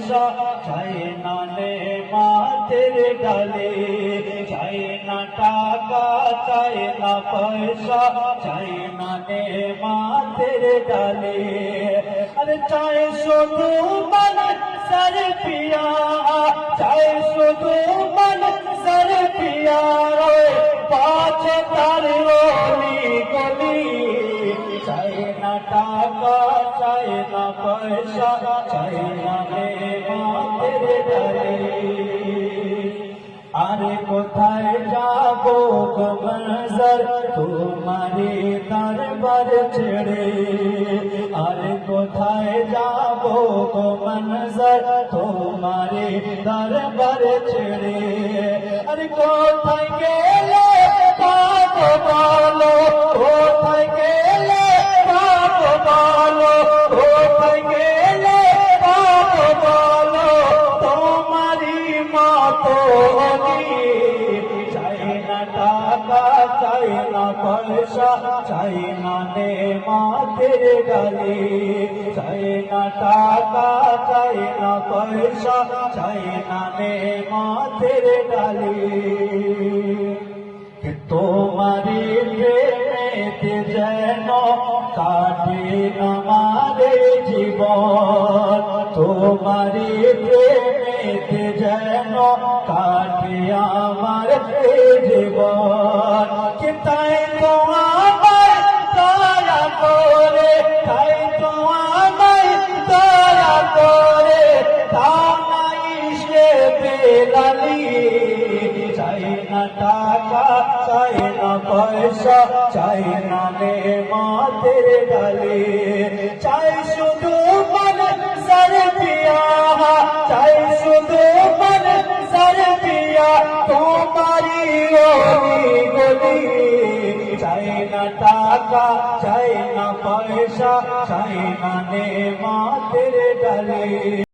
পয়সা চাই না নেমাতের ডালে, চাই না টাকা চাই না পয়সা চাই না নেমাতের ডালে। আরে চাই শুধু মন সর পিয়া, চাই শুধু মন সর পিয়া, পাছে তার গলি গলি। চাই না টাকা চাই না পয়সা চাই না নেমাতের ডালে। আরে কোথায় যাবো গো মনজর তোমারে দরবার ছেড়ে, আরে কোথায় যাবো গো মনজর তোমারে দরবার ছেড়ে। আরে কোথায় গেলে পাবো বলো, কোথায় গেলে পাবো বলো, কোথায় গেলে পাবো বলো তোমারি মতো। চাই না টাকা চাই না পয়সা চাই না নেমাতের ডালে, চাই না টাকা চাই না পয়সা চাই না নেমাতের ডালে। তোমারি প্রেমেতে যেন কাটে আমার জীবন, তোমারি প্রেমেতে যেন কাটে আমার জীবন। কি তাই তো আমায় দয়া করে, তাই তো আমায় দয়া করে, তা নাই সে বেলালি। চাই না টাকা চাই না পয়সা চাই না নেমাতের ডালে, চাই শুধু মন সর পিয়া, চাই শুধু মন সর পিয়া তোমারি গলি গলি। চাই না টাকা চাই না পয়সা চাই না নেমাতের ডালে।